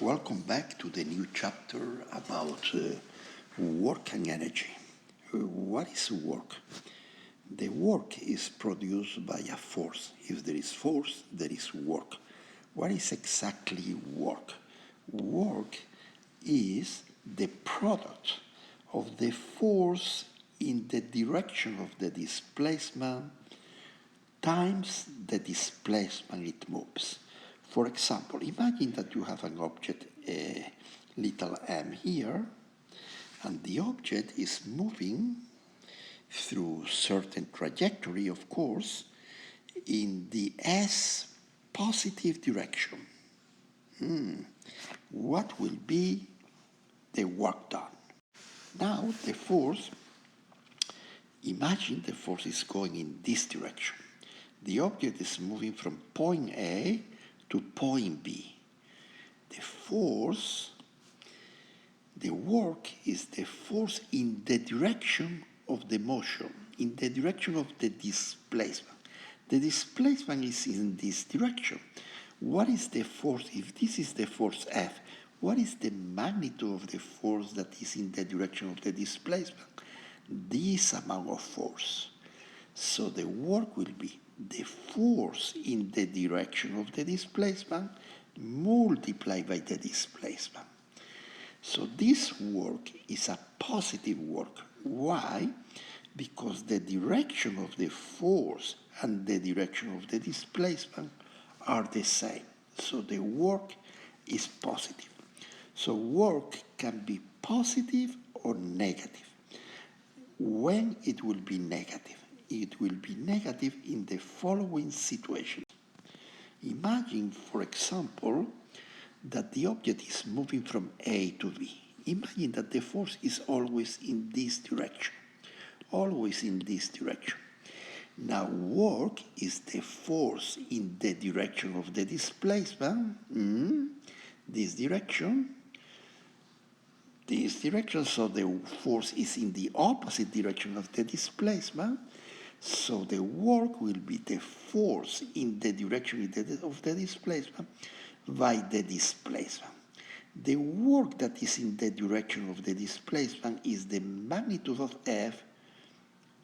Welcome back to the new chapter about work and energy. What is work? The work is produced by a force. If there is force, there is work. What is exactly work? Work is the product of the force in the direction of the displacement times the displacement it moves. For example, imagine that you have an object, little m here, and the object is moving through certain trajectory, of course, in the s positive direction. What will be the work done? Now the force, imagine the force is going in this direction. The object is moving from point A to point B. The force, the work is the force in the direction of the motion, in the direction of the displacement. The displacement is in this direction. What is the force? If this is the force F, what is the magnitude of the force that is in the direction of the displacement? This amount of force. So the work will be the force in the direction of the displacement multiplied by the displacement. So this work is a positive work. Why? Because the direction of the force and the direction of the displacement are the same. So the work is positive. So work can be positive or negative. When it will be negative? It will be negative in the following situation. Imagine, for example, that the object is moving from A to B. Imagine that the force is always in this direction. Always in this direction. Now, work is the force in the direction of the displacement. This direction, so the force is in the opposite direction of the displacement. So the work will be the force in the direction of the displacement by the displacement. The work that is in the direction of the displacement is the magnitude of F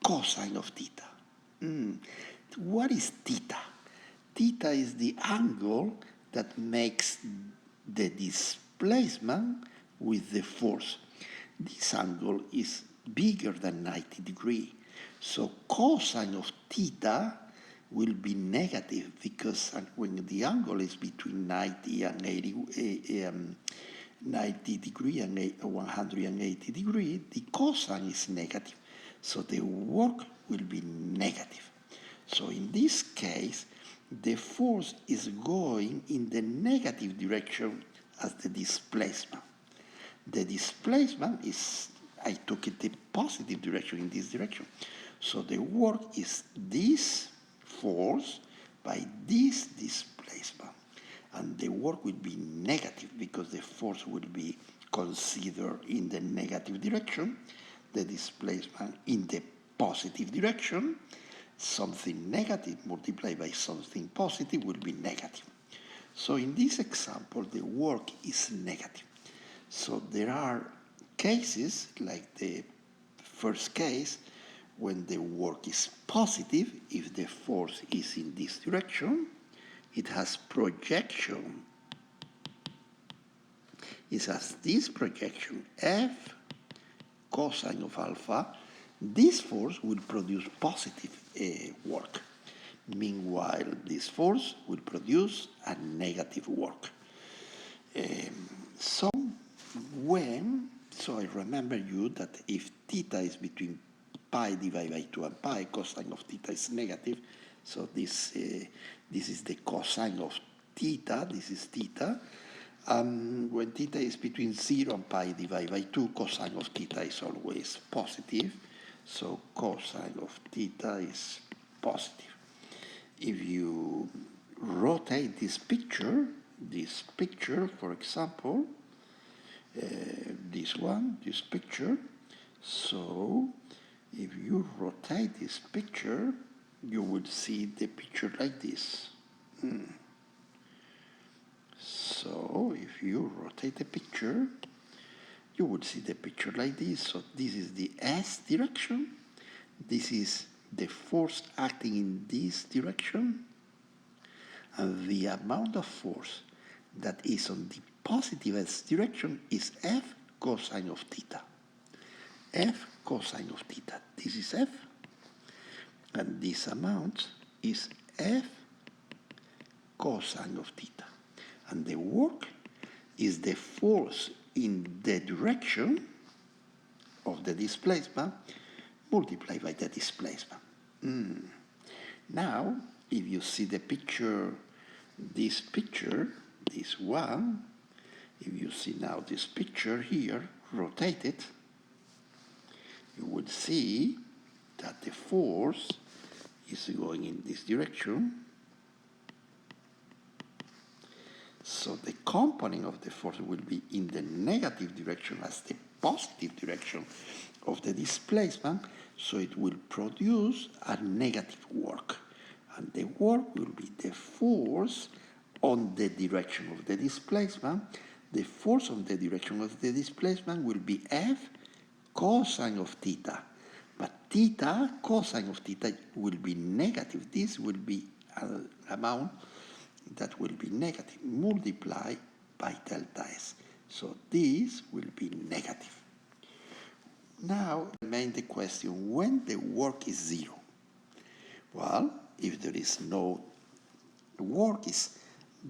cosine of theta. What is theta? Theta is the angle that makes the displacement with the force. This angle is bigger than 90 degrees. So cosine of theta will be negative because when the angle is between 90 and 90 degree and 180 degree, the cosine is negative. So the work will be negative. So in this case, the force is going in the negative direction as the displacement. The displacement is, I took it the positive direction in this direction. So the work is this force by this displacement. And the work will be negative because the force will be considered in the negative direction, the displacement in the positive direction. Something negative multiplied by something positive will be negative. So in this example, the work is negative. So there are cases, like the first case, when the work is positive, if the force is in this direction, it has projection. It has this projection, F cosine of alpha. This force will produce positive work. Meanwhile, this force will produce a negative work. So I remember you that if theta is between pi divided by 2 and pi, cosine of theta is negative. So this is the cosine of theta. This is theta. When theta is between 0 and pi divided by 2, cosine of theta is always positive. So cosine of theta is positive. If you rotate this picture, for example, this picture, so if you rotate this picture, you will see the picture like this. So So if you rotate the picture, you would see the picture like this. So this is the S direction. This is the force acting in this direction. And the amount of force that is on the positive S direction is F cosine of theta. F cosine of theta. This is F. And this amount is F cosine of theta. And the work is the force in the direction of the displacement multiplied by the displacement. Now, if you see the picture, this one, if you see now this picture here, rotated, you would see that the force is going in this direction. So the component of the force will be in the negative direction as the positive direction of the displacement, so it will produce a negative work. And the work will be the force on the direction of the displacement. The force on the direction of the displacement will be F cosine of theta. But theta, cosine of theta, will be negative. This will be an amount that will be negative multiplied by delta S. So this will be negative. Now remains the question, when the work is zero? Well, if there is no work, is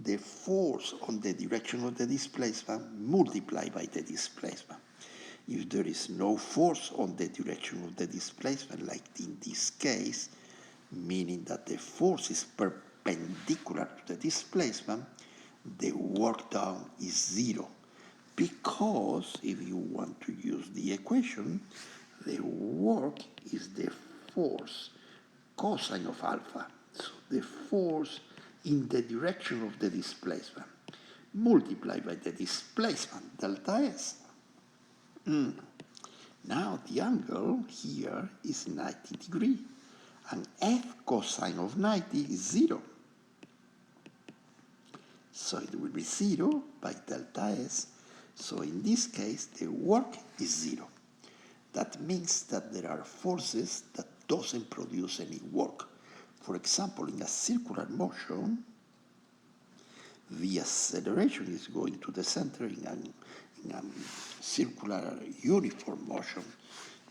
the force on the direction of the displacement multiplied by the displacement. If there is no force on the direction of the displacement, like in this case, meaning that the force is perpendicular to the displacement, the work done is zero. Because if you want to use the equation, the work is the force cosine of alpha. So the force in the direction of the displacement multiplied by the displacement delta S. Now the angle here is 90 degrees, and F cosine of 90 is 0. So it will be 0 by delta S. So in this case, the work is 0. That means that there are forces that doesn't produce any work. For example, in a circular motion, the acceleration is going to the center in a circular uniform motion.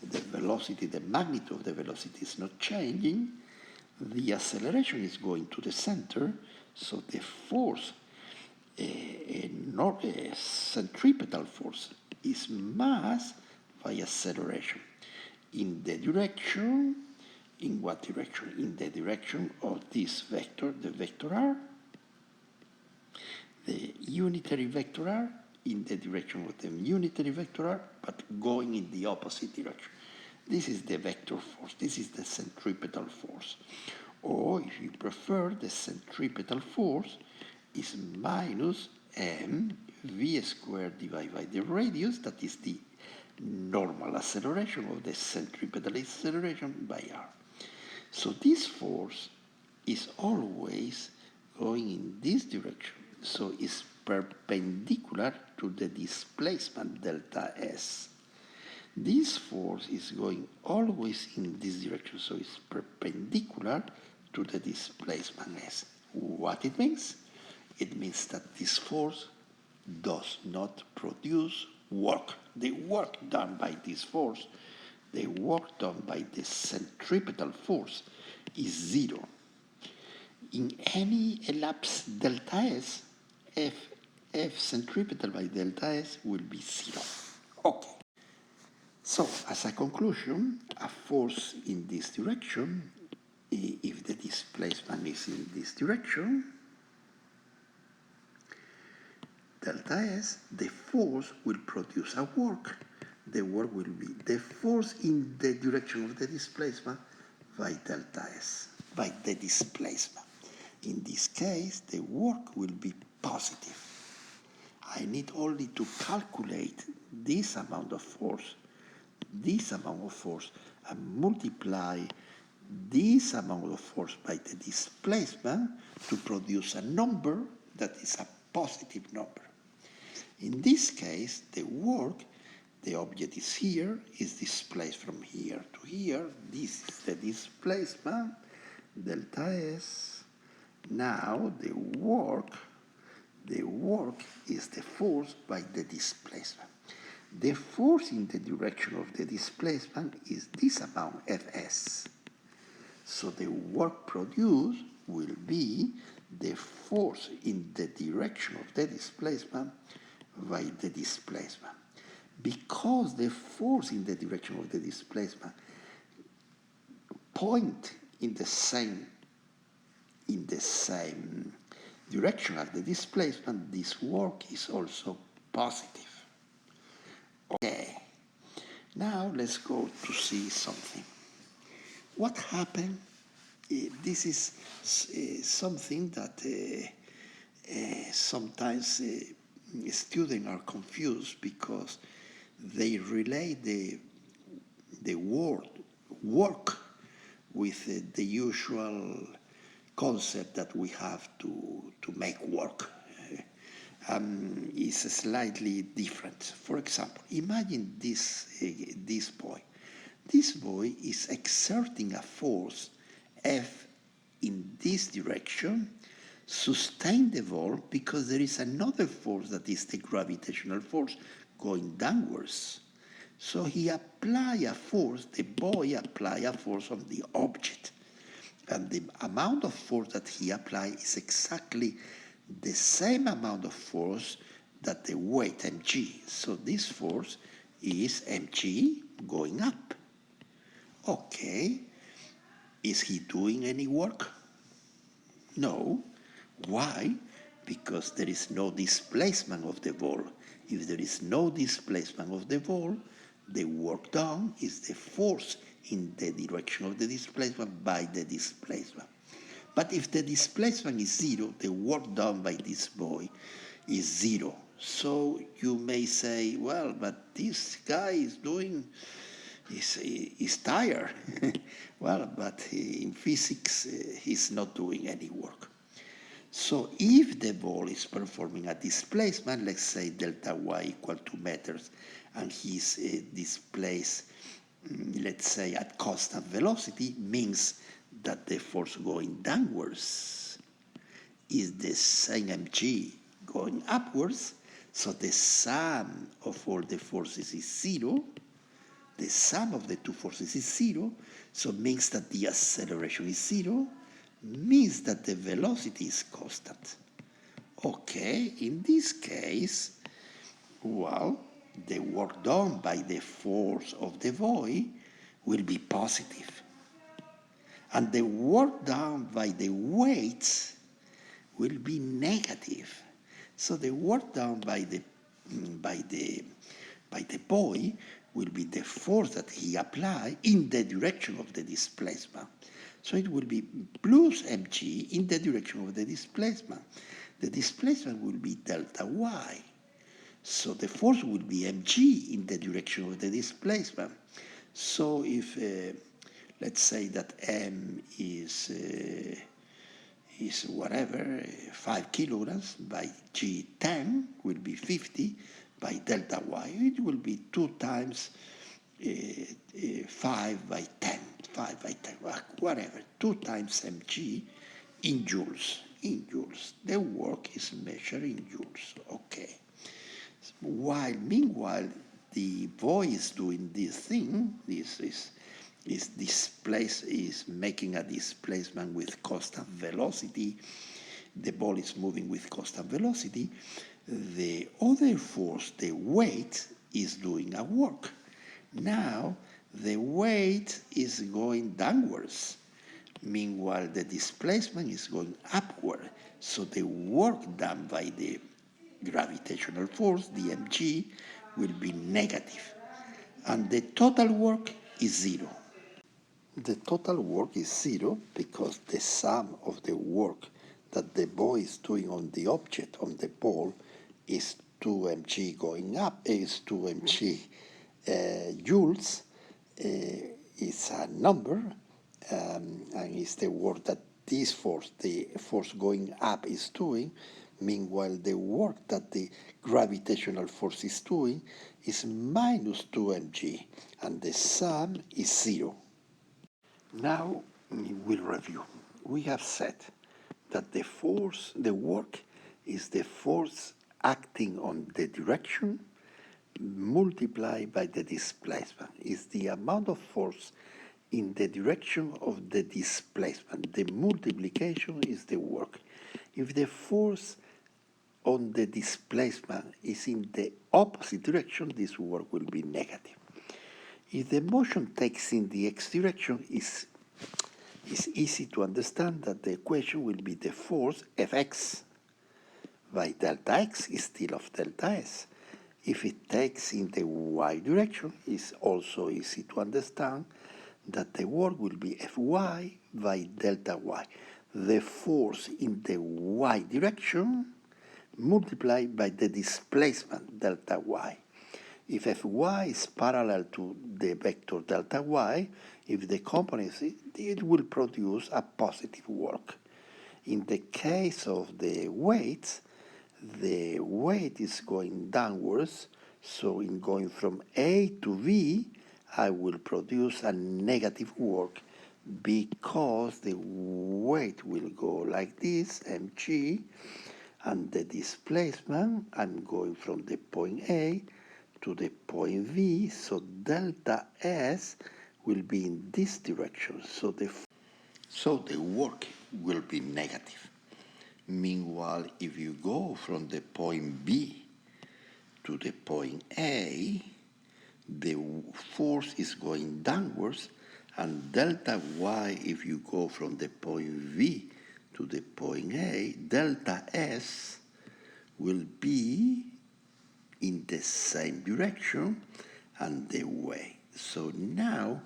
The velocity, the magnitude of the velocity is not changing. The acceleration is going to the center, so the force, a centripetal force, is mass by acceleration. In the direction, in what direction? In the direction of this vector, the vector r, the unitary vector r, in the direction of the unitary vector r, but going in the opposite direction. This is the vector force. This is the centripetal force. Or, if you prefer, the centripetal force is minus mv squared divided by the radius, that is the normal acceleration of the centripetal acceleration by r. So this force is always going in this direction, so it's perpendicular to the displacement delta S. This force is going always in this direction, so it's perpendicular to the displacement S. What it means? It means that this force does not produce work. The work done by this force, the work done by the centripetal force, is 0. In any ellipse delta S, F centripetal by delta S will be 0. Okay. So, as a conclusion, a force in this direction, if the displacement is in this direction, delta S, the force will produce a work. The work will be the force in the direction of the displacement by delta S, by the displacement. In this case, the work will be positive. I need only to calculate this amount of force, and multiply this amount of force by the displacement to produce a number that is a positive number. In this case, the object is here, is displaced from here to here. This is the displacement, delta S. Now the work is the force by the displacement. The force in the direction of the displacement is this amount, Fs. So the work produced will be the force in the direction of the displacement by the displacement. Because the force in the direction of the displacement point in the same direction as the displacement, this work is also positive. Okay, now let's go to see something. What happened? This is something that sometimes students are confused because they relate the word work with the usual concept that we have to make work. Is slightly different. For example, imagine this boy. This boy is exerting a force F in this direction, sustain the ball because there is another force that is the gravitational force going downwards. So he apply a force, the boy apply a force on the object. And the amount of force that he applies is exactly the same amount of force that the weight mg. So this force is mg going up. Okay, is he doing any work? No. Why? Because there is no displacement of the ball. If there is no displacement of the ball, the work done is the force in the direction of the displacement by the displacement. But if the displacement is zero, the work done by this boy is zero. So you may say, well, but this guy is tired. Well, but in physics, he's not doing any work. So if the ball is performing a displacement, let's say delta y equal to meters, and he's displaced, let's say at constant velocity, means that the force going downwards is the same mg going upwards, so the sum of all the forces is zero. The sum of the two forces is zero, so means that the acceleration is zero, means that the velocity is constant. Okay, in this case, well, the work done by the force of the boy will be positive. And the work done by the weights will be negative. So the work done by the boy will be the force that he applied in the direction of the displacement. So it will be plus mg in the direction of the displacement. The displacement will be delta y. So the force will be mg in the direction of the displacement. So if let's say that m is whatever, 5 kilograms by g 10 will be 50 by delta y. It will be 2 times 5 by 10, whatever, 2 times mg in joules. In joules. The work is measured in joules. Okay. Meanwhile, the boy is doing this thing. This is making a displacement with constant velocity. The ball is moving with constant velocity. The other force, the weight, is doing a work. Now the weight is going downwards. Meanwhile, the displacement is going upward. So the work done by the gravitational force, the mg, will be negative. And the total work is zero. The total work is zero because the sum of the work that the boy is doing on the object, on the ball, is 2mg going up, is 2mg joules. It's a number, and it's the work that this force, the force going up, is doing, Meanwhile, the work that the gravitational force is doing is minus 2 mg, and the sum is 0. Now we'll review. We have said that the work is the force acting on the direction multiplied by the displacement. Is the amount of force in the direction of the displacement. The multiplication is the work. If the force on the displacement is in the opposite direction, this work will be negative. If the motion takes in the x direction, it's easy to understand that the equation will be the force Fx by delta x is still of delta s. If it takes in the y direction, it's also easy to understand that the work will be Fy by delta y. The force in the y direction multiplied by the displacement delta y. If Fy is parallel to the vector delta y, if the component is, it will produce a positive work. In the case of the weights, the weight is going downwards, so in going from A to V, I will produce a negative work because the weight will go like this, mg, and the displacement, I'm going from the point A to the point V, so delta S will be in this direction, so the work will be negative. Meanwhile, if you go from the point B to the point A, the force is going downwards, and delta y, if you go from the point V to the point A, delta S will be in the same direction and the way. So now,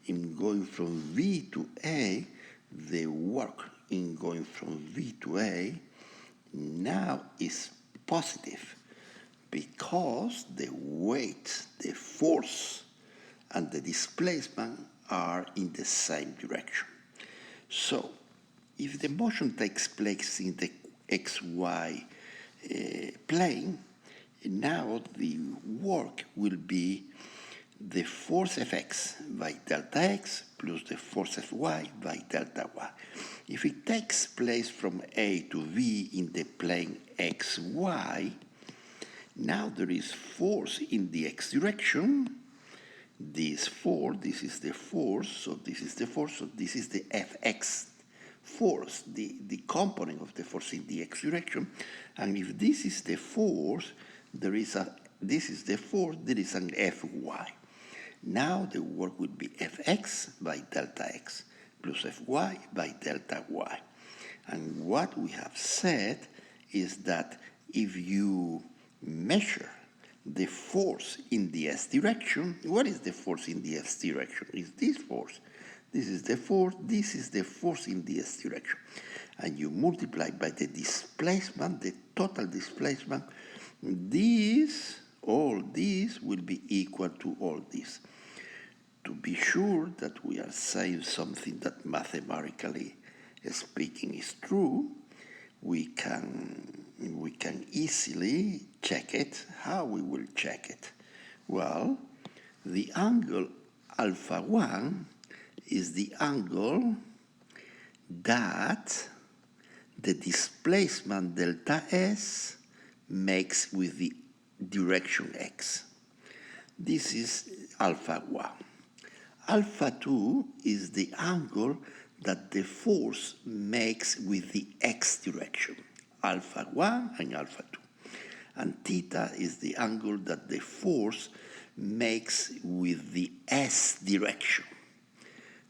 in going from V to A, the work in going from V to A now is positive because the weight, the force, and the displacement are in the same direction. So, if the motion takes place in the xy plane, now the work will be the force Fx by delta x plus the force Fy by delta y. If it takes place from A to V in the plane xy, now there is force in the x direction. This is the force, so this is the force, so this is the Fx force, the component of the force in the x direction. And if this is the force, this is the force, there is an Fy. Now the work will be Fx by delta x plus Fy by delta y. And what we have said is that if you measure the force in the s direction, what is the force in the s direction? Is this force. This is the force in the s direction. And you multiply by the displacement, the total displacement, all this will be equal to all this. To be sure that we are saying something that mathematically speaking is true, we can easily check it. How we will check it? Well, the angle alpha 1 is the angle that the displacement delta S makes with the direction x. This is alpha 1. Alpha 2 is the angle that the force makes with the x direction, alpha 1 and alpha 2. And theta is the angle that the force makes with the s direction.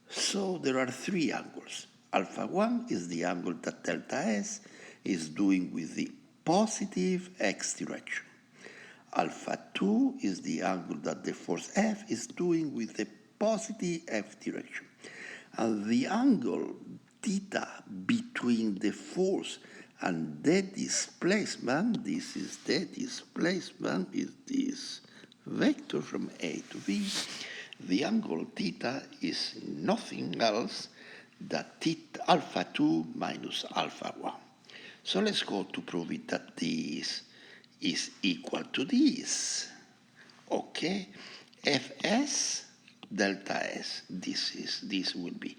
So there are three angles. Alpha 1 is the angle that delta S is doing with the positive x direction. Alpha 2 is the angle that the force F is doing with the positive f direction. And the angle theta between the force and the displacement, this is the displacement, is this vector from A to B. The angle theta is nothing else than alpha 2 minus alpha 1. So let's go to prove it that this is equal to this. Okay, Fs delta S, this will be,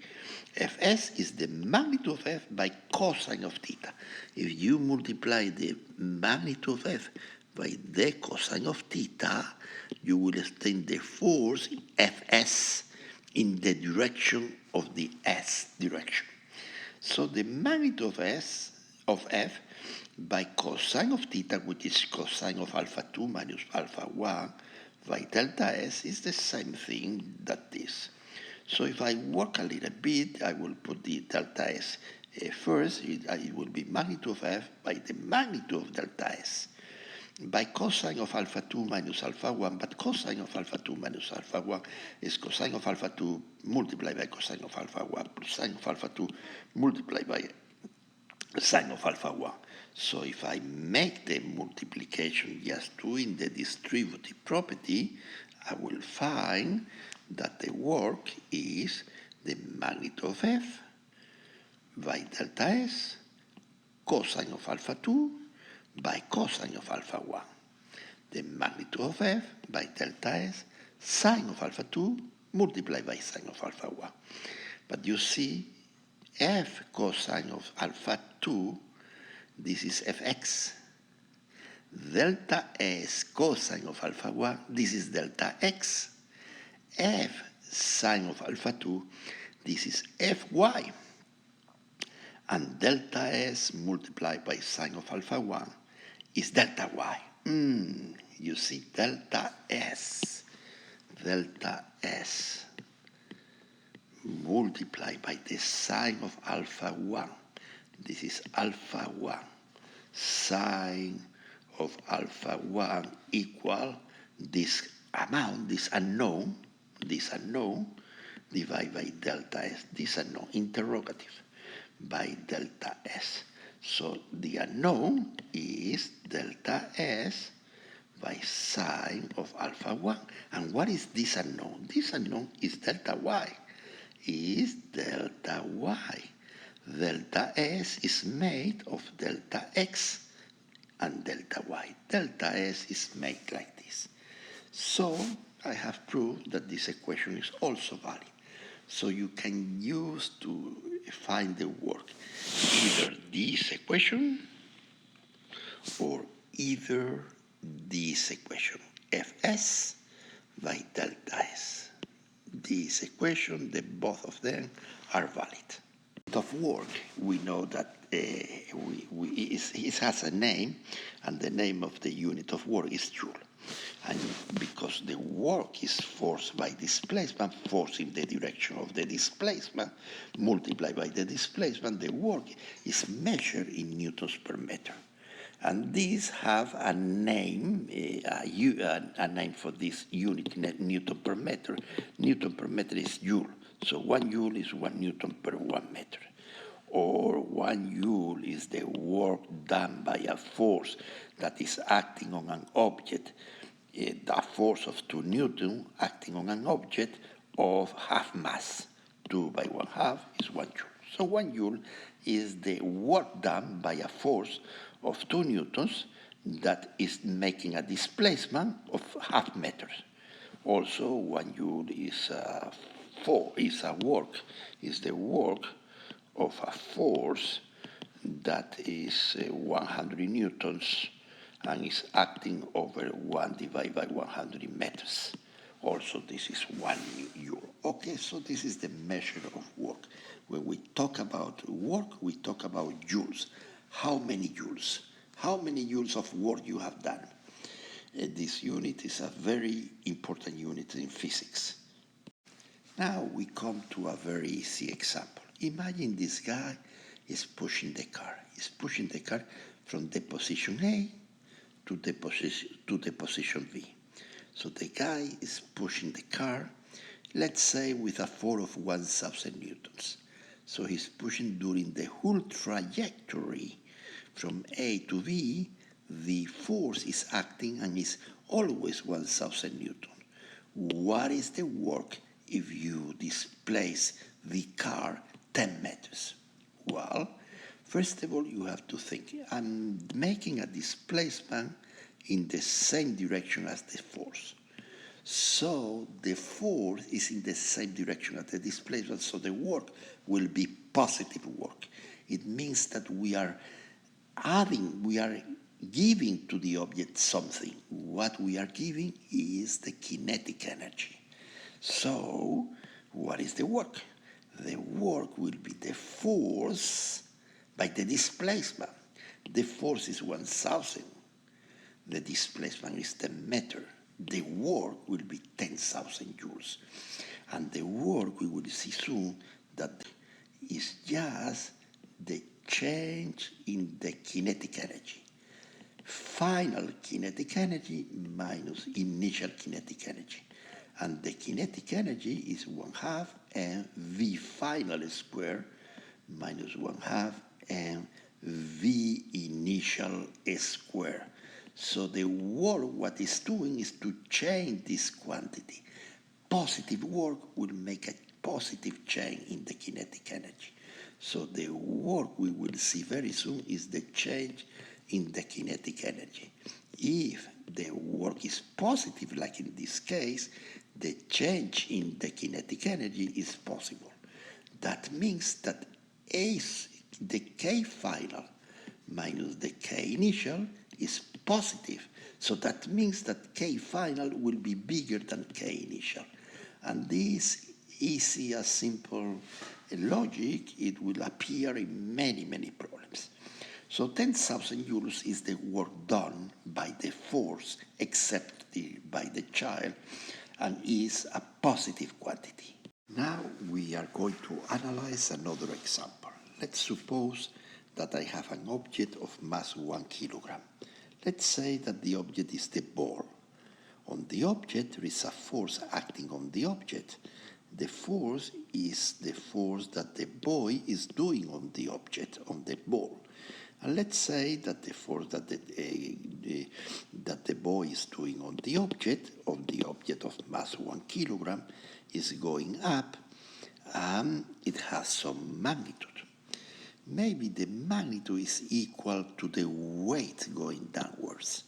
Fs is the magnitude of F by cosine of theta. If you multiply the magnitude of F by the cosine of theta, you will extend the force Fs in the direction of the S direction. So the magnitude of F by cosine of theta, which is cosine of alpha 2 minus alpha 1, by delta S is the same thing that this. So if I work a little bit, I will put the delta S first. It will be magnitude of F by the magnitude of delta S by cosine of alpha 2 minus alpha 1, but cosine of alpha 2 minus alpha 1 is cosine of alpha 2 multiplied by cosine of alpha 1 plus sine of alpha 2 multiplied by sine of alpha 1. So if I make the multiplication just doing the distributive property, I will find that the work is the magnitude of F by delta S cosine of alpha 2 by cosine of alpha 1. The magnitude of F by delta S sine of alpha 2 multiplied by sine of alpha 1. But you see, F cosine of alpha 2, this is Fx. Delta S cosine of alpha 1, this is delta x. F sine of alpha 2, this is Fy. And delta S multiplied by sine of alpha 1 is delta y. You see, delta S multiplied by the sine of alpha 1. This is alpha 1. Sine of alpha 1 equal this amount, this unknown, divided by delta S, this unknown, interrogative, by delta S. So the unknown is delta S by sine of alpha 1. And what is this unknown? This unknown is delta y. Delta S is made of delta x and delta y. Delta S is made like this. So I have proved that this equation is also valid. So you can use to find the work either this equation or either this equation, Fs by delta S. This equation, both of them are valid. Of work, we know that it has a name, and the name of the unit of work is joule. And because the work is forced by displacement, force in the direction of the displacement, multiplied by the displacement, the work is measured in newtons per meter. And these have a name, a name for this unit, Newton per meter. Newton per meter is joule. So 1 joule is 1 Newton per 1 meter. Or 1 joule is the work done by a force that is acting on an object, the force of 2 Newton acting on an object of half mass. 2 by 1/2 is 1 joule. So 1 joule is the work done by a force of 2 newtons that is making a displacement of half meters. Also, 1 joule is the work of a force that is 100 newtons and is acting over 1 divided by 100 meters. Also, this is 1 joule. Okay, so this is the measure of work. When we talk about work, we talk about joules. How many joules? How many joules of work you have done? This unit is a very important unit in physics. Now we come to a very easy example. Imagine this guy is pushing the car. He's pushing the car from the position A to the position B. So the guy is pushing the car, let's say with a force of 1,000 newtons. So he's pushing during the whole trajectory from A to B. The force is acting and is always 1,000 newtons. What is the work if you displace the car 10 meters? Well, First of all, you have to think, I'm making a displacement in the same direction as the force. So the force is in the same direction as the displacement, so the work will be positive work. It means that we are giving to the object something. What we are giving is the kinetic energy. So what is the work? The work will be the force by the displacement. The force is 1,000. The displacement is 10 meters. The work will be 10,000 joules. And the work we will see soon that is just the change in the kinetic energy. Final kinetic energy minus initial kinetic energy. And the kinetic energy is 1/2 mv final square minus 1/2 mv initial square. So the work, what it's doing is to change this quantity. Positive work will make a positive change in the kinetic energy. So the work we will see very soon is the change in the kinetic energy. If the work is positive, like in this case, the change in the kinetic energy is possible. That means that the K final minus the K initial is positive. So that means that K final will be bigger than K initial. And this easy as simple logic, it will appear in many, many problems. So 10,000 joules is the work done by the force except by the child, and is a positive quantity. Now we are going to analyze another example. Let's suppose that I have an object of mass 1 kilogram. Let's say that the object is the ball. On the object there is a force acting on the object. The force is the force that the boy is doing on the object, on the ball. And let's say that the force that the boy is doing on the object of mass 1 kilogram, is going up, and it has some magnitude. Maybe the magnitude is equal to the weight going downwards.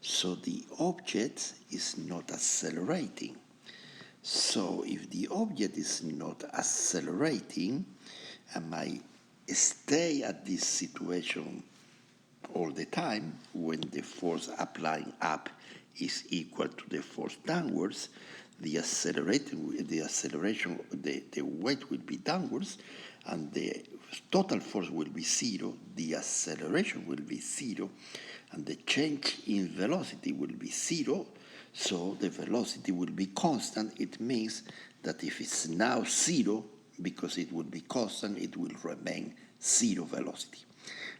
So the object is not accelerating. So if the object is not accelerating, and I stay at this situation all the time, when the force applying up is equal to the force downwards, the weight will be downwards, and the total force will be 0, the acceleration will be 0, and the change in velocity will be 0, so the velocity will be constant. It means that if it's now 0, because it will be constant, it will remain 0 velocity.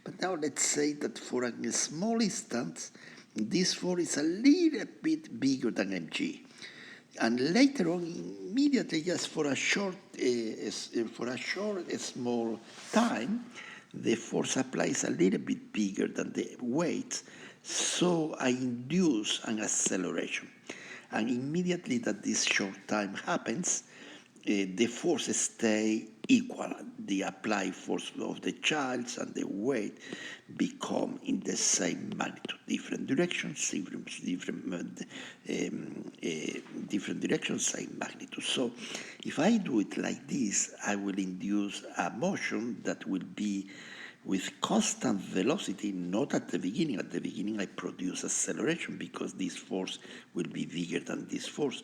But now let's say that for a small instance, this force is a little bit bigger than mg. And later on, immediately, just for a short, small time, the force applied is a little bit bigger than the weight, so I induce an acceleration. And immediately that this short time happens, the forces stay equal. The applied force of the child and the weight become in the same magnitude. Different directions, different directions, same magnitude. So if I do it like this, I will induce a motion that will be with constant velocity, not at the beginning. At the beginning I produce acceleration because this force will be bigger than this force.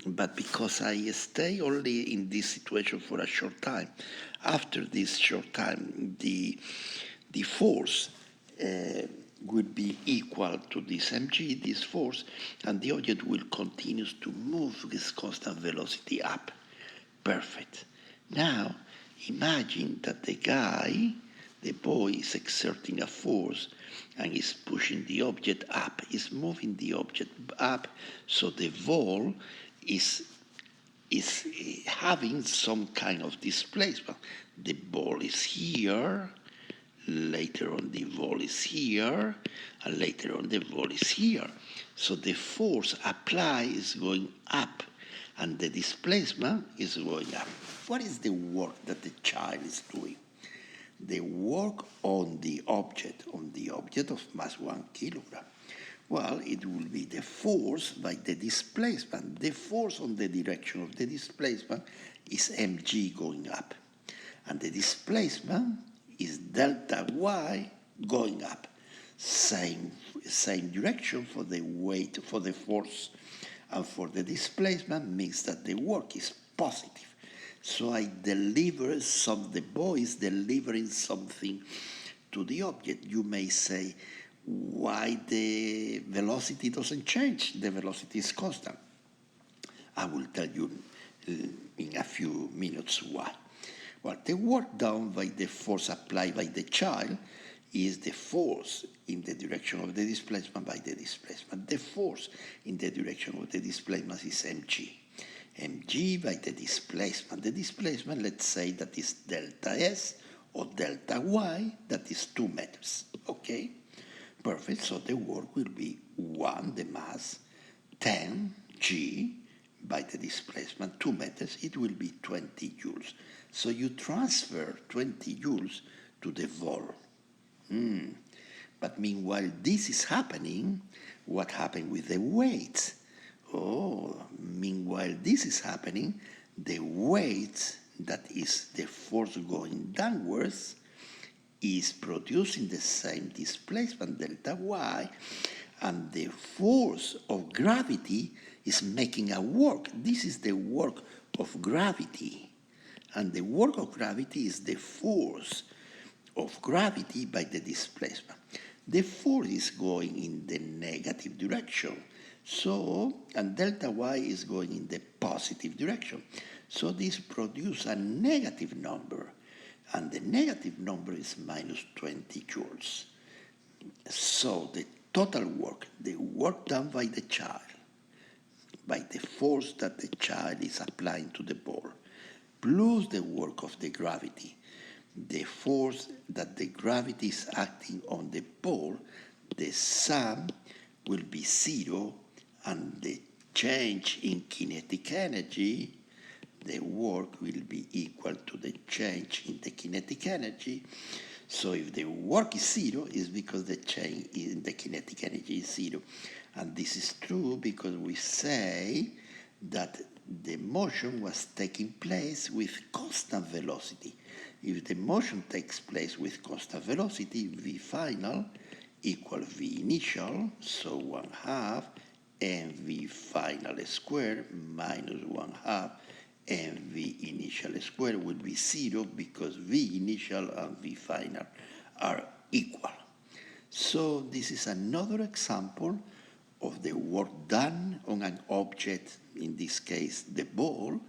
But because I stay only in this situation for a short time, after this short time the force will be equal to this mg, this force, and the object will continue to move with constant velocity up. Perfect. Now imagine that the boy is exerting a force and is pushing the object up, is moving the object up, so the ball is having some kind of displacement. The ball is here, later on the ball is here, and later on the ball is here. So the force applied is going up, and the displacement is going up. What is the work that the child is doing? the work on the object of mass 1 kilogram. Well, it will be the force by the displacement. The force on the direction of the displacement is mg going up. And the displacement is delta y going up. Same direction for the weight, for the force, and for the displacement means that the work is positive. So I deliver the boy is delivering something to the object. You may say, why the velocity doesn't change? The velocity is constant. I will tell you in a few minutes why. Well, the work done by the force applied by the child is the force in the direction of the displacement by the displacement. The force in the direction of the displacement is mg. Mg by the displacement. The displacement, let's say that is delta s or delta y, that is 2 meters. Okay? Perfect. So the work will be 1, the mass, 10 g by the displacement, 2 meters, it will be 20 joules. So you transfer 20 joules to the ball. But meanwhile this is happening, what happened with the weight? Meanwhile this is happening, the weight, that is the force going downwards, is producing the same displacement, delta y, and the force of gravity is making a work. This is the work of gravity. And the work of gravity is the force of gravity by the displacement. The force is going in the negative direction. So, and delta y is going in the positive direction. So this produces a negative number. And the negative number is minus 20 joules. So the total work, the work done by the child, by the force that the child is applying to the ball, plus the work of the gravity, the force that the gravity is acting on the ball, the sum will be 0, and the change in kinetic energy, the work will be equal to the change in the kinetic energy. So if the work is 0, it's because the change in the kinetic energy is 0. And this is true because we say that the motion was taking place with constant velocity. If the motion takes place with constant velocity, V final equal V initial, so 1/2 mv final squared minus 1/2 mv initial squared will be 0 because V initial and V final are equal. So this is another example of the work done on an object, in this case the ball,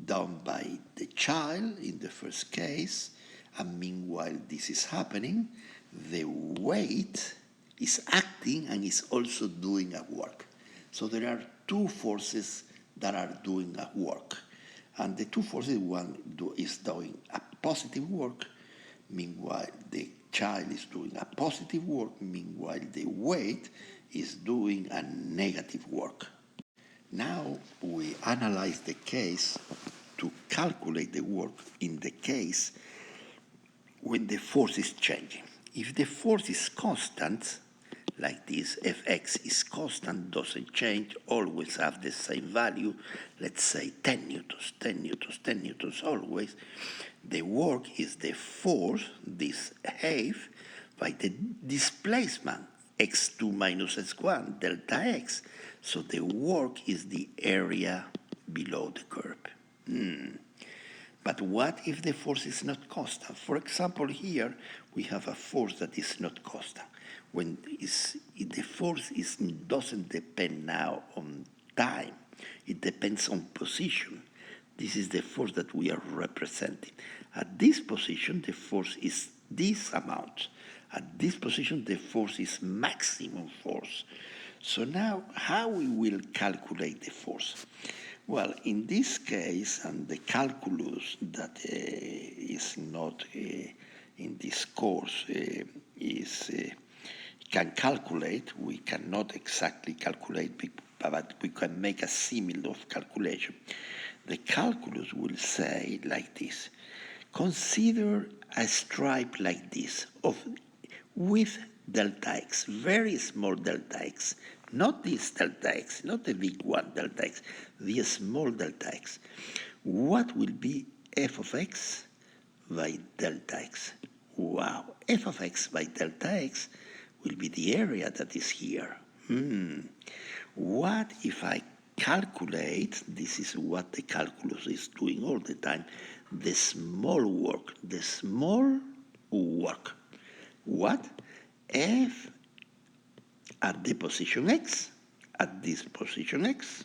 done by the child in the first case, and meanwhile this is happening, the weight is acting and is also doing a work. So there are two forces that are doing a work. And the two forces, one is doing a positive work, meanwhile the child is doing a positive work, meanwhile the weight is doing a negative work. Now we analyze the case to calculate the work in the case when the force is changing. If the force is constant, like this, Fx is constant, doesn't change, always have the same value, let's say 10 newtons, 10 newtons, 10 newtons always, the work is the force, this height, by the displacement, x2 minus x1, delta x. So the work is the area below the curve. But what if the force is not constant? For example, here we have a force that is not constant. When the force doesn't depend now on time, it depends on position. This is the force that we are representing. At this position, the force is this amount. At this position, the force is maximum force. So now, how we will calculate the force? Well, in this case, and the calculus that is not in this course can calculate. We cannot exactly calculate, but we can make a simile of calculation. The calculus will say like this. Consider a stripe like this with delta x, very small delta x, not this delta x, not the big one delta x, the small delta x. What will be f of x by delta x? Wow, f of x by delta x will be the area that is here. What if I calculate, this is what the calculus is doing all the time, the small work, What? F at the position x, at this position x,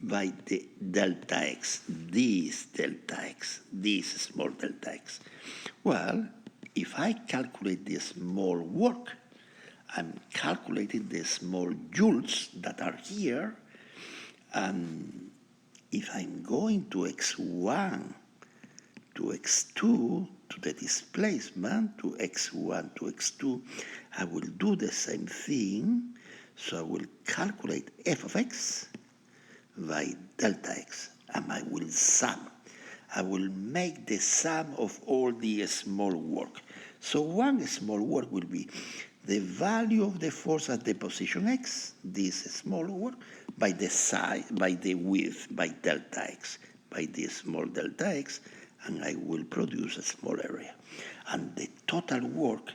by the delta x, this small delta x. Well, if I calculate the small work, I'm calculating the small joules that are here, and if I'm going to x1 to x2, to the displacement, to x1 to x2, I will do the same thing. So I will calculate f of x by delta x, and I will sum. I will make the sum of all the small work. So one small work will be the value of the force at the position x, this small work, by the size, by the width, by delta x, by this small delta x, and I will produce a small area. And the total work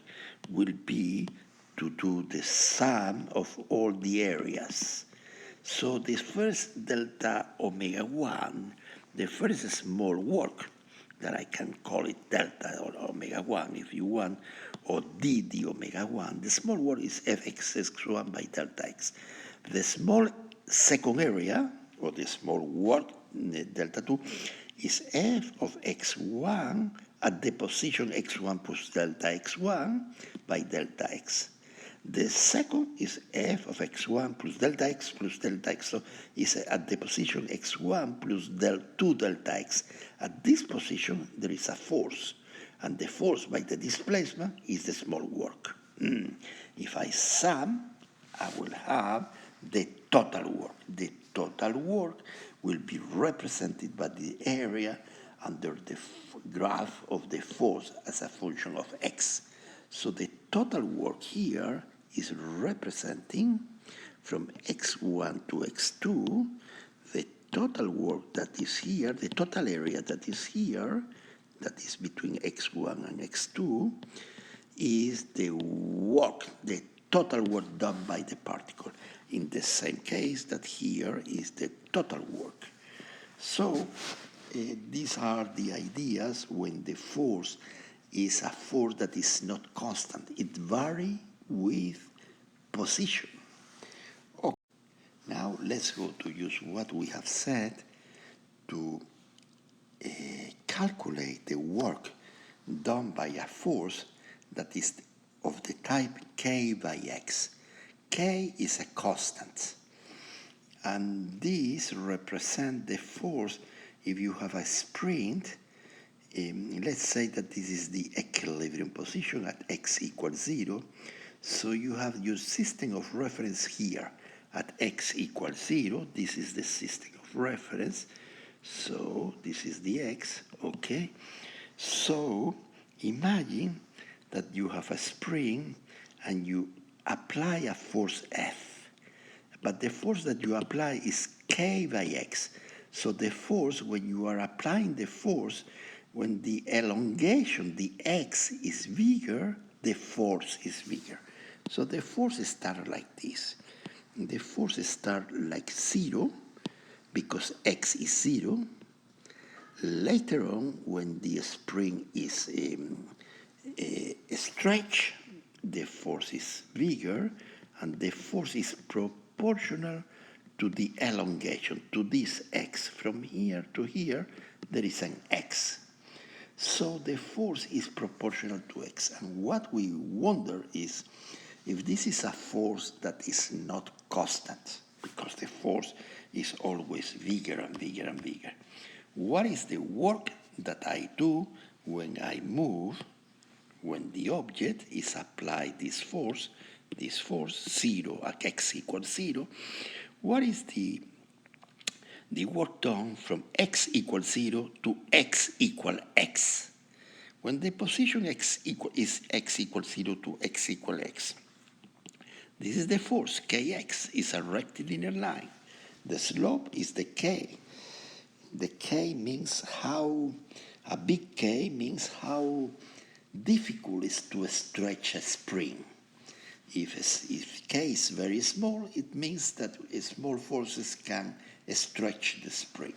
will be to do the sum of all the areas. So the first delta omega 1, the first small work, that I can call it delta or omega 1 if you want, or d omega 1, the small work is fx x1 by delta x. The small second area, or the small work, delta 2, is f of x1 at the position x1 plus delta x1 by delta x. The second is f of x1 plus delta x. So it's at the position x1 plus del 2 delta x. At this position, there is a force, and the force by the displacement is the small work. If I sum, I will have the total work. The total work will be represented by the area under the graph of the force as a function of x. So the total work here is representing from x1 to x2 the total work that is here, the total area that is here, that is between x1 and x2, is the work, the total work done by the particle. In the same case that here is the total work. So these are the ideas when the force is a force that is not constant. It varies with position. Okay. Now let's go to use what we have said to calculate the work done by a force that is of the type k by x. K is a constant, and this represents the force if you have a spring. Let's say that this is the equilibrium position at x equals 0. So you have your system of reference here at x equals 0. This is the system of reference. So this is the x, okay? So imagine that you have a spring and you apply a force F. But the force that you apply is k by x. So the force, when you are applying the force, when the elongation, the x is bigger, the force is bigger. So the force starts like this. The force starts like 0 because x is 0. Later on, when the spring is stretched, the force is bigger, and the force is proportional to the elongation, to this x. From here to here, there is an x. So the force is proportional to x. And what we wonder is if this is a force that is not constant, because the force is always bigger and bigger and bigger. What is the work that I do when I move, when the object is applied this force 0 at x equals 0? What is the the work done from x equals 0 to x equal x. When the position is x equals 0 to x equal x, this is the force, kx is a rectilinear line. The slope is the k. The k means a big K means how difficult it is to stretch a spring. If K is very small, it means that small forces can stretch the spring.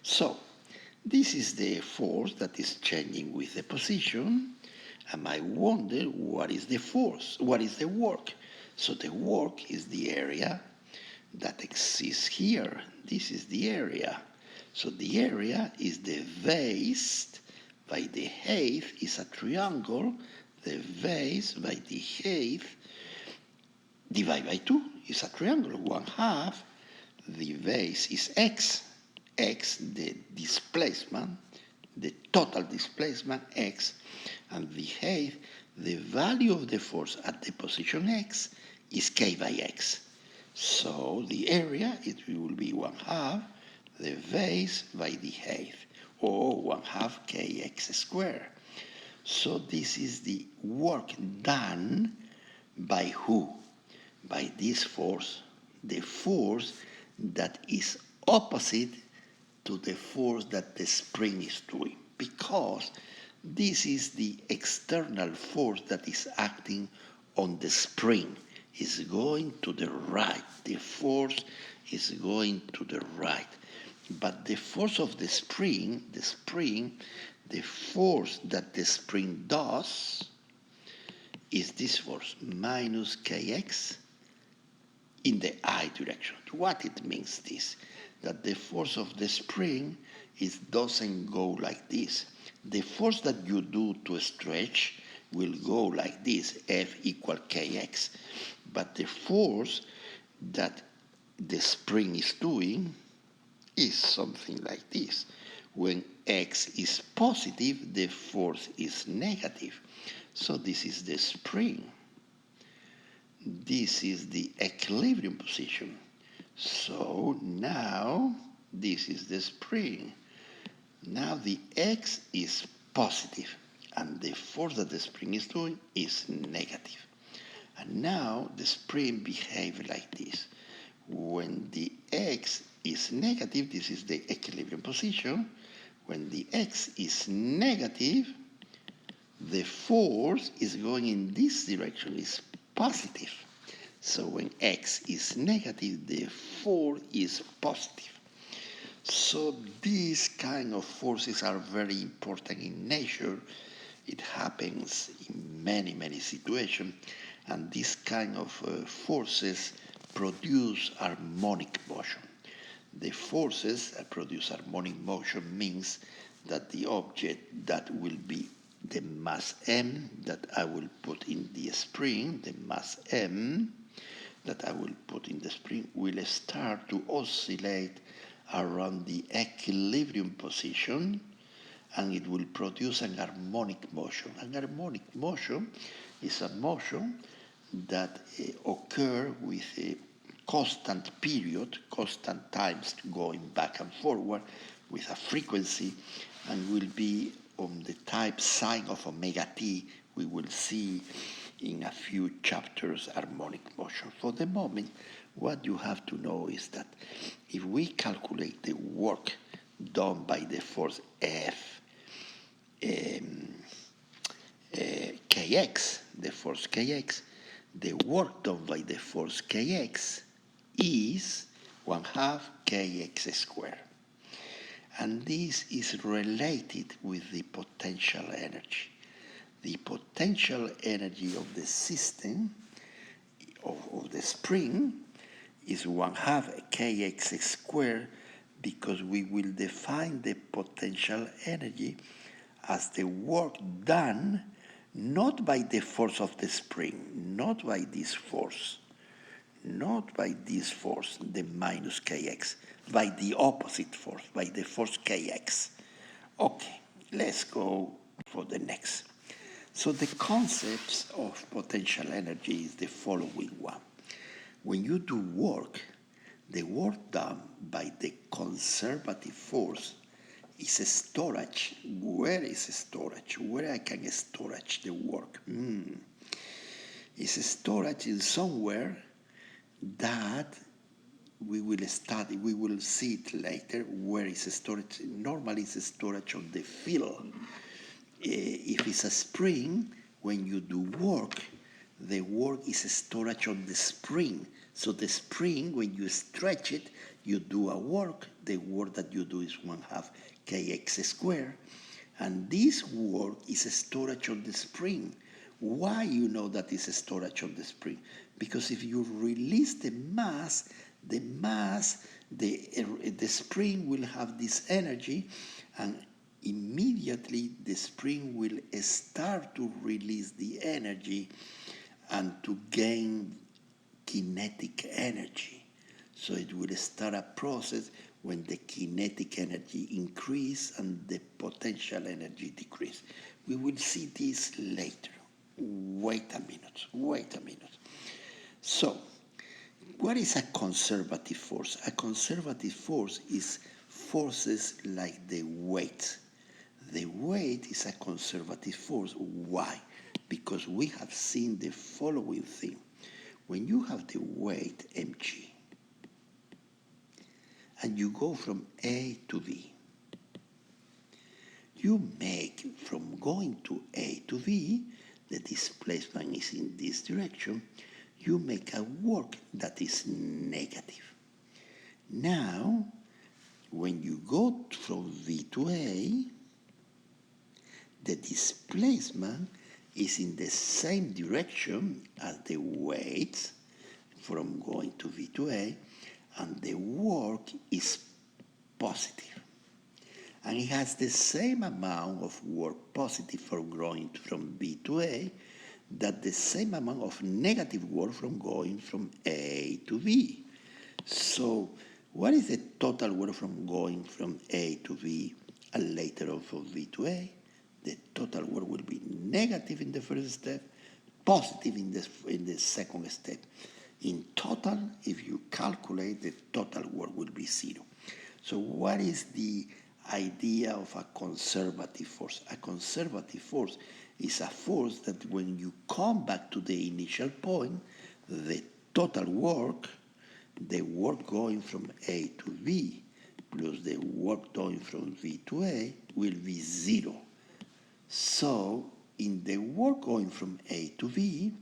So, this is the force that is changing with the position, and I wonder what is the force, what is the work. So the work is the area that exists here. This is the area. So the area is the base by the height is a triangle. The base by the height divided by 2 is a triangle. 1/2. The base is x. X, the displacement, the total displacement, x. And the height, the value of the force at the position x is k by x. So the area, it will be 1/2 the base by the height, or 1/2 kx squared. So this is the work done by who? By this force, the force that is opposite to the force that the spring is doing, because this is the external force that is acting on the spring. Is going to the right. The force is going to the right. But the force of the spring, the force that the spring does is this force, minus kx in the I direction. What it means this? That the force of the spring doesn't go like this. The force that you do to stretch will go like this, F equal kx. But the force that the spring is doing is something like this. When x is positive, the force is negative. So this is the spring. This is the equilibrium position. So now this is the spring. Now the x is positive, and the force that the spring is doing is negative. And now the spring behaves like this. When the x is negative, this is the equilibrium position. When the x is negative, the force is going in this direction, is positive. So when x is negative, the force is positive. So these kind of forces are very important in nature. It happens in many, many situations. And these kind of forces produce harmonic motion. The forces that produce harmonic motion means that the object that will be the mass m that I will put in the spring, the mass m that I will put in the spring, will start to oscillate around the equilibrium position, and it will produce an harmonic motion. An harmonic motion is a motion that occur with a constant period, constant times going back and forward with a frequency, and will be on the type sine of omega t. We will see in a few chapters harmonic motion. For the moment, what you have to know is that if we calculate the work done by the force F, kx, the force kx, the work done by the force kx is 1/2 kx squared. And this is related with the potential energy. The potential energy of the system, of the spring, is 1/2 kx squared, because we will define the potential energy as the work done not by the force of the spring, not by this force, the minus kx, by the opposite force, by the force kx. Okay, let's go for the next. So the concepts of potential energy is the following one. When you do work, the work done by the conservative force is a storage. Where is storage? Where I can storage the work? It's a storage in somewhere that we will study, we will see it later. Where is a storage? Normally it's a storage of the field. If it's a spring, when you do work, the work is a storage of the spring. So the spring, when you stretch it, you do a work. The work that you do is 1/2 kx squared. And this work is a storage of the spring. Why you know that it's a storage of the spring? Because if you release the mass, the spring will have this energy, and immediately the spring will start to release the energy and to gain kinetic energy. So it will start a process when the kinetic energy increase and the potential energy decrease. We will see this later. Wait a minute. So, what is a conservative force? A conservative force is forces like the weight. The weight is a conservative force. Why? Because we have seen the following thing. When you have the weight mg, and you go from A to B, you make, from going to A to B, the displacement is in this direction, you make a work that is negative. Now, when you go from V to A, the displacement is in the same direction as the weight from going to V to A, and the work is positive. And it has the same amount of work positive for going from B to A that the same amount of negative work from going from A to B. So what is the total work from going from A to B and later on from B to A? The total work will be negative in the first step, positive in the second step. In total, if you calculate, the total work will be 0. So what is the idea of a conservative force? A conservative force is a force that when you come back to the initial point, the total work, the work going from A to B, plus the work going from B to A will be 0. So in the work going from A to B,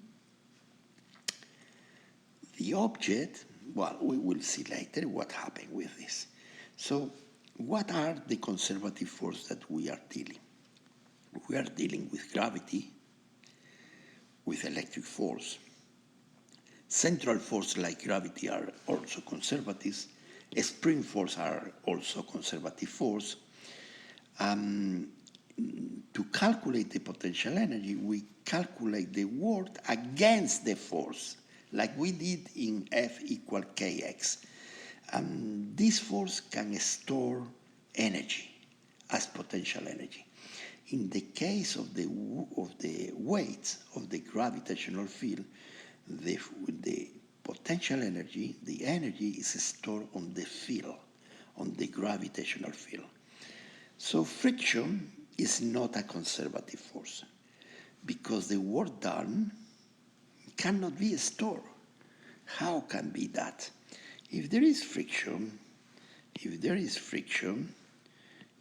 the object, well, we will see later what happened with this. So what are the conservative forces that we are dealing? We are dealing with gravity, with electric force. Central force like gravity are also conservatives. Spring force are also conservative force. To calculate the potential energy, we calculate the work against the force, like we did in F equal kx. This force can store energy as potential energy. In the case of the weight of the gravitational field, the potential energy, the energy is stored on the field, on the gravitational field. So friction is not a conservative force because the work done cannot be stored. How can be that? If there is friction,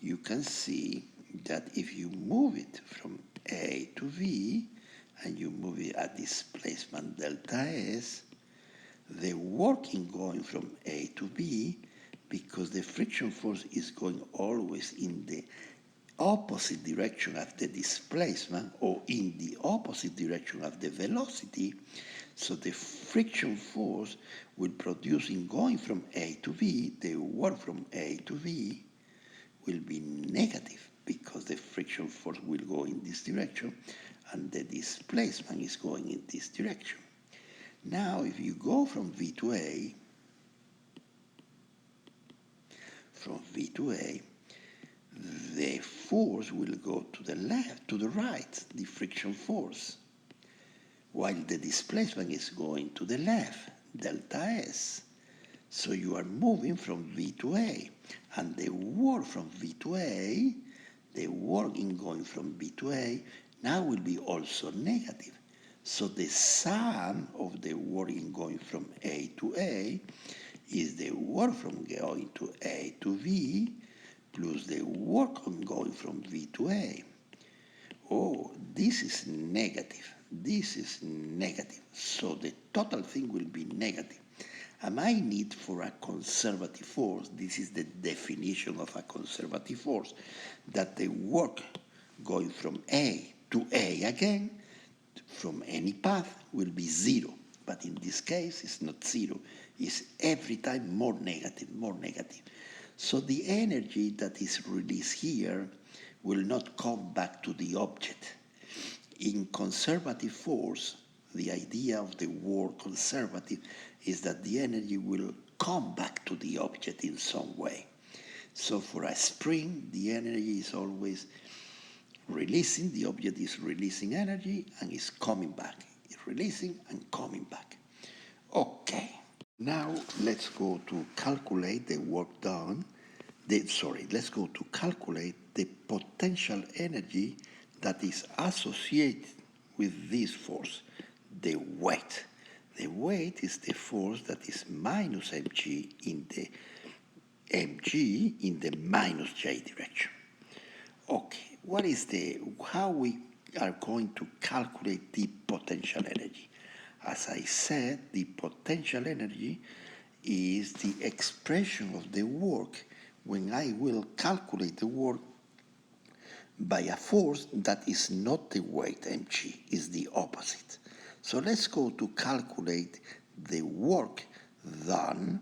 you can see that if you move it from A to B and you move it at displacement delta S, the working going from A to B, because the friction force is going always in the opposite direction of the displacement or in the opposite direction of the velocity, so the friction force will produce in going from A to B, the work from A to B will be negative because the friction force will go in this direction and the displacement is going in this direction. Now if you go from V to A, the force will go to the left, to the right, the friction force, while the displacement is going to the left, delta S. So you are moving from V to A, and the work from V to A, the work in going from B to A, now will be also negative. So the sum of the work in going from A to A is the work from going to A to V plus the work on going from V to A. Oh, this is negative. This is negative. So the total thing will be negative. And I need for a conservative force, this is the definition of a conservative force, that the work going from A to A again, from any path, will be zero. But in this case, it's not zero. It's every time more negative, more negative. So the energy that is released here will not come back to the object. In conservative force, the idea of the word conservative is that the energy will come back to the object in some way. So for a spring, the energy is always releasing, the object is releasing energy and is coming back. It's releasing and coming back. Okay, now let's go to calculate the work done. Let's go to calculate the potential energy that is associated with this force, the weight. The weight is the force that is minus mg in the minus j direction. Okay, how we are going to calculate the potential energy? As I said, the potential energy is the expression of the work when I will calculate the work by a force that is not the weight mg, is the opposite. So let's go to calculate the work done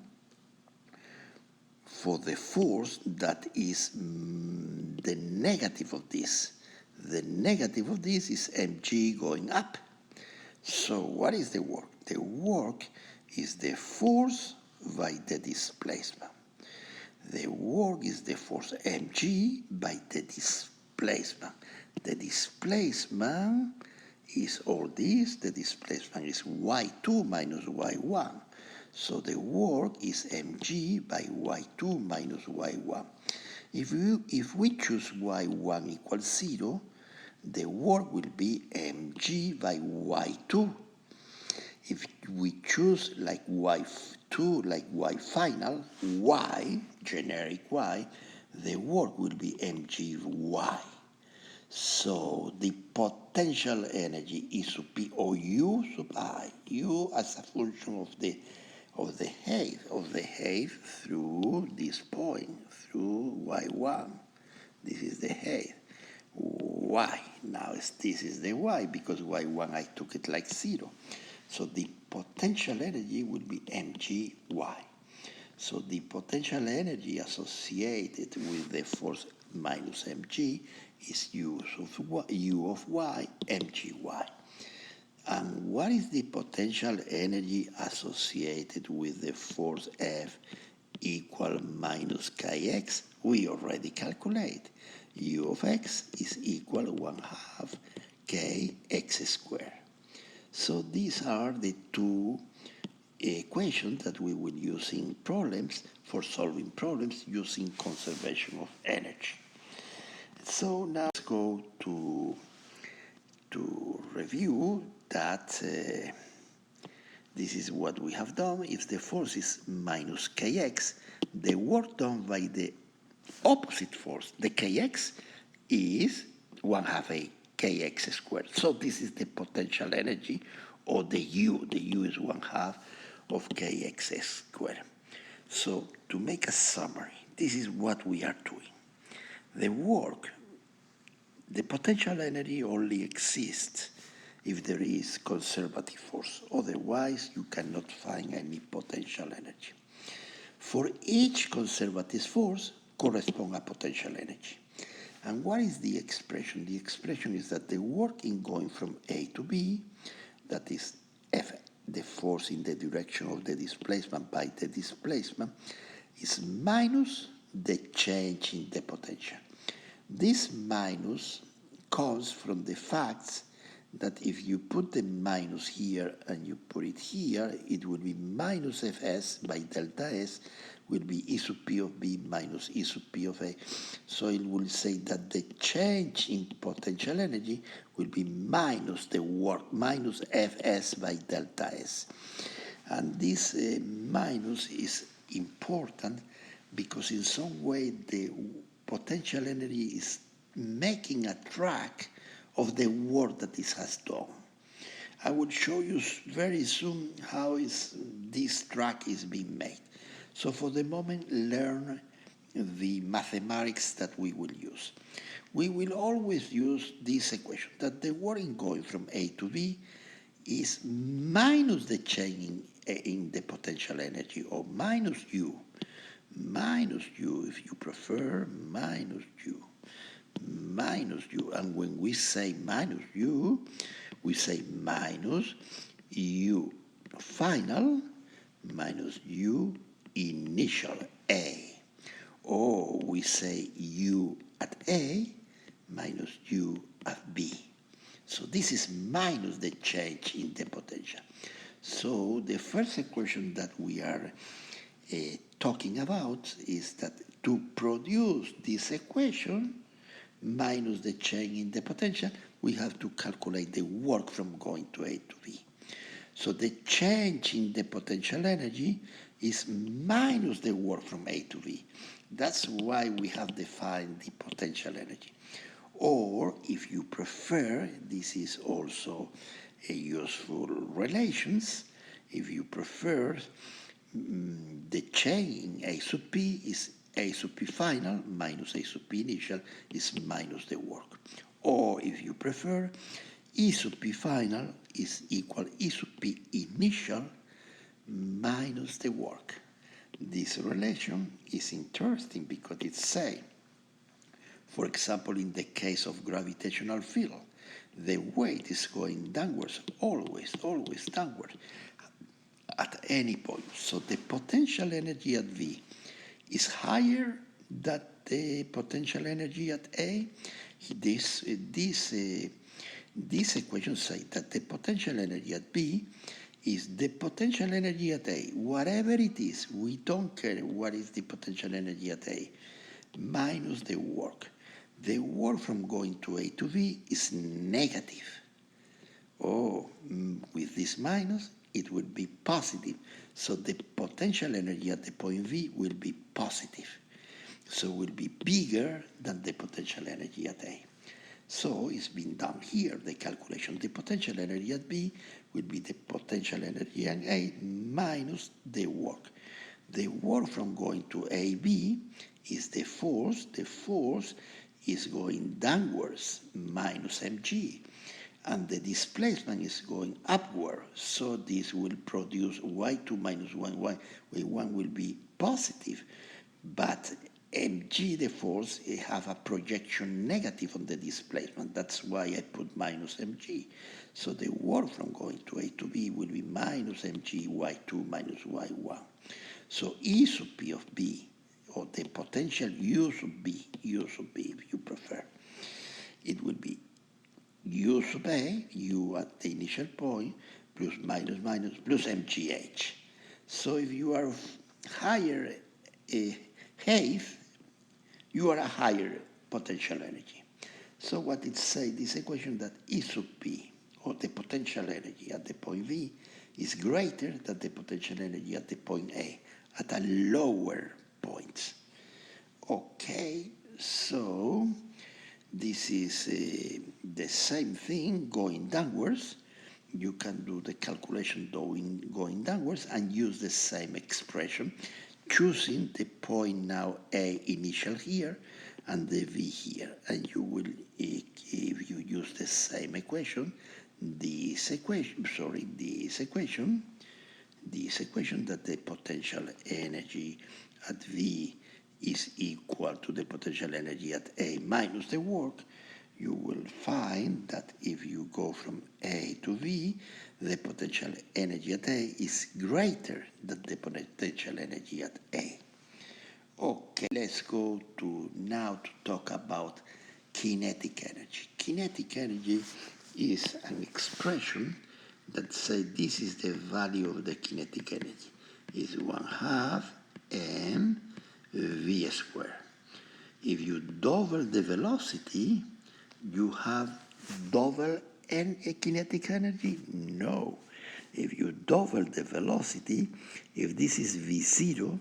for the force that is the negative of this. The negative of this is mg going up. So what is the work? The work is the force by the displacement. The work is the force mg by the displacement. The displacement is all this. The displacement is y2 minus y1. So the work is mg by y2 minus y1. If we choose y1 equals 0, the work will be mg by y2. If we choose like y2, like y final, y, generic y, the work will be mg y. So the potential energy E sub p or u sub I, u as a function of the height through this point, through y1. This is the height. Y. Now this is the y because y1 I took it like 0. So the potential energy will be mgy. So the potential energy associated with the force minus mg is u of y, mgy. And what is the potential energy associated with the force F equal minus kx? We already calculate. U of x is equal 1/2 kx squared. So these are the two equations that we will use in problems for solving problems using conservation of energy. So now let's go to review that this is what we have done. If the force is minus kx, the work done by the opposite force, the kx, is 1/2 a kx squared. So this is the potential energy, or the u. The u is 1/2 of kx squared. So to make a summary, this is what we are doing. The work, the potential energy only exists if there is conservative force. Otherwise, you cannot find any potential energy. For each conservative force corresponds a potential energy. And what is the expression? The expression is that the work in going from A to B, that is F, the force in the direction of the displacement by the displacement, is minus the change in the potential. This minus comes from the fact that if you put the minus here and you put it here, it will be minus Fs by delta S will be E sub P of B minus E sub P of A. So it will say that the change in potential energy will be minus the work, minus Fs by delta S. And this minus is important because in some way the potential energy is making a track of the work that it has done. I will show you very soon how this track is being made. So for the moment, learn the mathematics that we will use. We will always use this equation, that the work going from A to B is minus the change in the potential energy, or minus U, if you prefer, minus U. And when we say minus U, we say minus U final minus U initial A. Or we say U at A minus U at B. So this is minus the change in the potential. So the first equation that we are talking about is that to produce this equation, minus the change in the potential, we have to calculate the work from going to A to B. So the change in the potential energy is minus the work from A to B. That's why we have defined the potential energy. Or, if you prefer, this is also a useful relations. If you prefer, the change in A sub P is A sub P final minus A sub P initial is minus the work. Or, if you prefer, E sub P final is equal E sub P initial minus the work. This relation is interesting because it says, for example, in the case of gravitational field, the weight is going downwards, always downward at any point. So the potential energy at V is higher than the potential energy at A. This equation says that the potential energy at B is the potential energy at A, whatever it is, we don't care what is the potential energy at A, minus the work. The work from going to A to B is negative. With this minus, it will be positive. So the potential energy at the point V will be positive. So it will be bigger than the potential energy at A. So it's been done here, the calculation. The potential energy at B will be the potential energy at A minus the work. The work from going to AB is the force. The force is going downwards, minus mg. And the displacement is going upward. So this will produce y2 minus 1y, where 1 will be positive. But mg, the force, have a projection negative on the displacement. That's why I put minus mg. So the work from going to A to B will be minus mg y2 minus y1. So E sub P of B, or the potential U sub B if you prefer, it will be U sub A, U at the initial point, plus minus minus, plus mgh. So if you are higher height, you are a higher potential energy. So what it says, this equation, that E sub P, or the potential energy at the point V, is greater than the potential energy at the point A, at a lower point. Okay, so this is the same thing going downwards. You can do the calculation going downwards and use the same expression, choosing the point now A initial here and the V here. And you will, if you use the same equation, this equation that the potential energy at V is equal to the potential energy at A minus the work, you will find that if you go from A to V, the potential energy at A is greater than the potential energy at A. Okay, let's go now to talk about kinetic energy. Kinetic energy is an expression that says this is the value of the kinetic energy. Is 1/2 mv squared. If you double the velocity, you have double kinetic energy? No. If you double the velocity, if this is v0,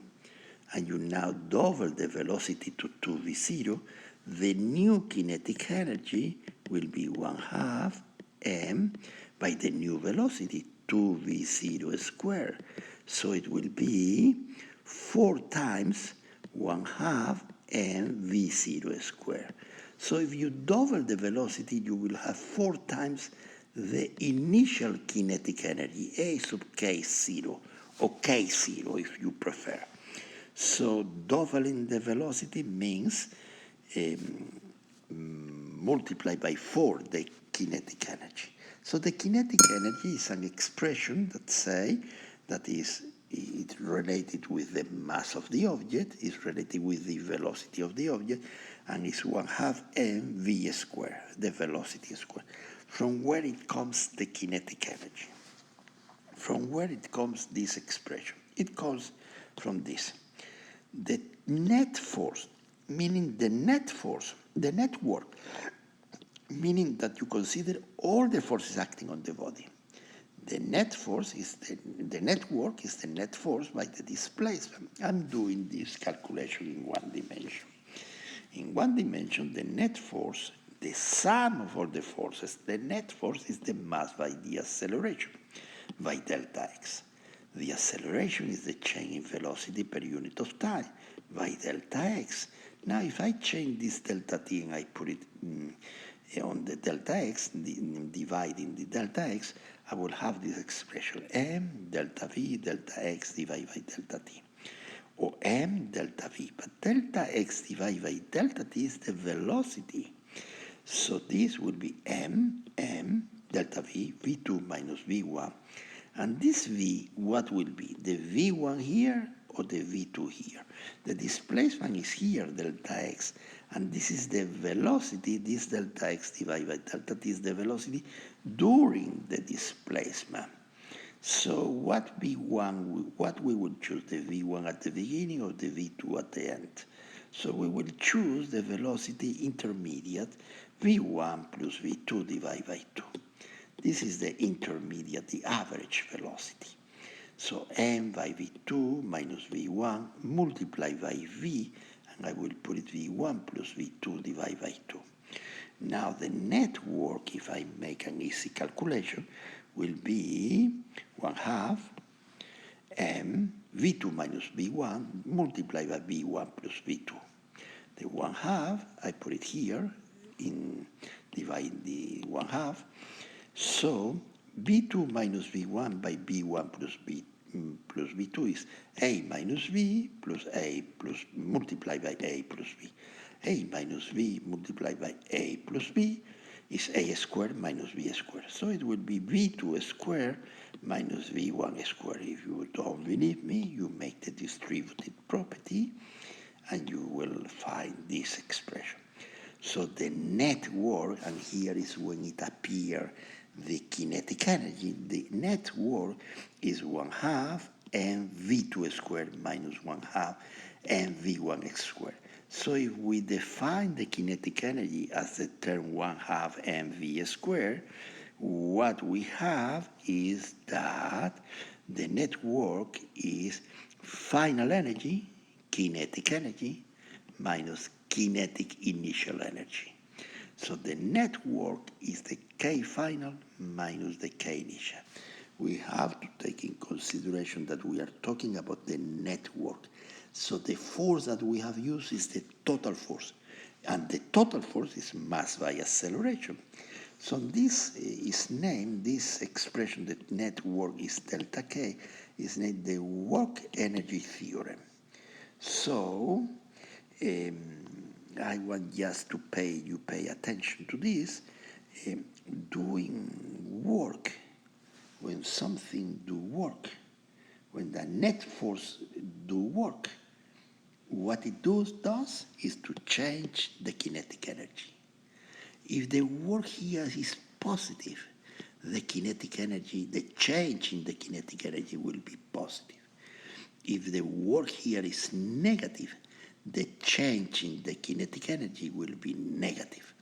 and you now double the velocity to 2v0, the new kinetic energy will be 1/2 m by the new velocity, 2v0 squared. So it will be 4 times 1/2 mv0 squared. So if you double the velocity, you will have 4 times the initial kinetic energy, A sub k0, or k0 if you prefer. So doubling the velocity means multiply by 4 the kinetic energy. So the kinetic energy is an expression that say that is it's related with the mass of the object, is related with the velocity of the object, and is 1/2 mv squared, the velocity squared. From where it comes the kinetic energy? From where it comes this expression? It comes from this. The net force, meaning the net force, the network, meaning that you consider all the forces acting on the body. The net force is the network is the net force by the displacement. I'm doing this calculation in one dimension. In one dimension, the net force, the sum of all the forces, the net force is the mass by the acceleration, by delta x. The acceleration is the change in velocity per unit of time, by delta x. Now, if I change this delta t and I put it on the delta x, dividing the delta x, I will have this expression, m delta v delta x divided by delta t, or m delta v. But delta x divided by delta t is the velocity. So this will be m delta v, v2 minus v1. And this v, what will be? The v1 here or the v2 here? The displacement is here, delta x. And this is the velocity, this delta x divided by delta t is the velocity during the displacement. So what v1, what we would choose, the v1 at the beginning or the v2 at the end? So we will choose the velocity intermediate, v1 plus v2 divided by 2. This is the intermediate, the average velocity. So m by v2 minus v1 multiplied by v, and I will put it v1 plus v2 divided by 2. Now the network, if I make an easy calculation, will be 1/2 m v2 minus v1 multiplied by v1 plus v2. The 1/2, I put it here, in divide the 1/2. So v2 minus v1 by v1 plus v2 is a minus v plus a plus multiplied by a plus v. A minus v multiplied by a plus v is a squared minus v squared. So it will be v2 squared minus v1 squared. If you don't believe me, you make the distributive property and you will find this expression. So the network, and here is when it appears the kinetic energy, the network is 1/2 mv2 squared minus 1/2 mv1 squared. So if we define the kinetic energy as the term 1/2 mv squared, what we have is that the network is final energy, kinetic energy, minus kinetic initial energy. So the network is the K final minus the K initial. We have to take in consideration that we are talking about the network. So the force that we have used is the total force. And the total force is mass by acceleration. So this is named, this expression, that network is delta K, is named the work energy theorem. So I want just to pay attention to this. Doing work, when something do work, when the net force do work, what it does is to change the kinetic energy. If the work here is positive, the kinetic energy, the change in the kinetic energy will be positive. If the work here is negative, the change in the kinetic energy will be negative.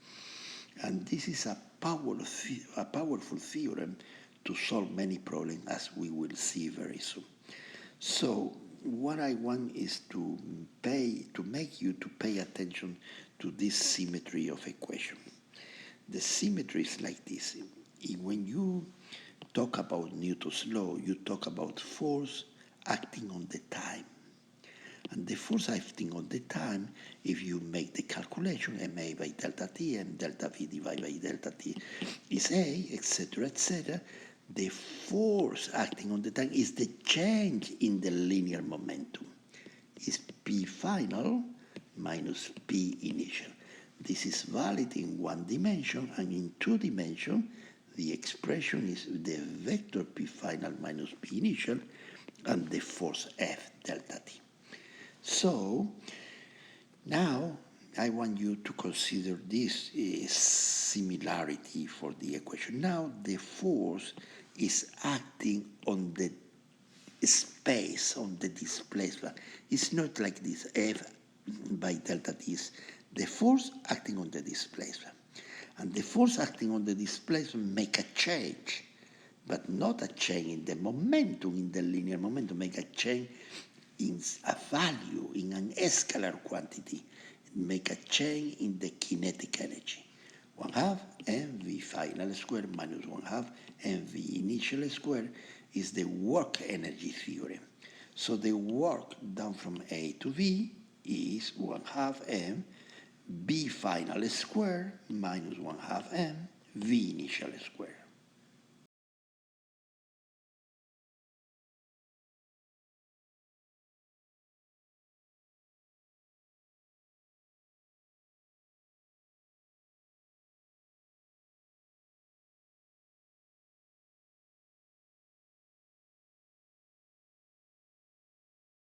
And this is a powerful theorem to solve many problems, as we will see very soon. So what I want is to make you to pay attention to this symmetry of equation. The symmetry is like this. When you talk about Newton's law, you talk about force acting on the time. And the force acting on the time, if you make the calculation, ma by delta t and delta v divided by delta t is a, etc., the force acting on the time is the change in the linear momentum. Is P final minus P initial. This is valid in one dimension, and in two dimensions, the expression is the vector P final minus P initial and the force F delta t. So now I want you to consider this similarity for the equation. Now the force is acting on the space, on the displacement. It's not like this F by delta t is the force acting on the displacement. And the force acting on the displacement make a change, but not a change in the momentum, in the linear momentum, make a change in a value, in an scalar quantity, make a change in the kinetic energy. 1/2 mv final square minus 1/2 mv initial square is the work energy theorem. So the work done from A to B is 1/2 m B final square minus 1/2 m V initial square.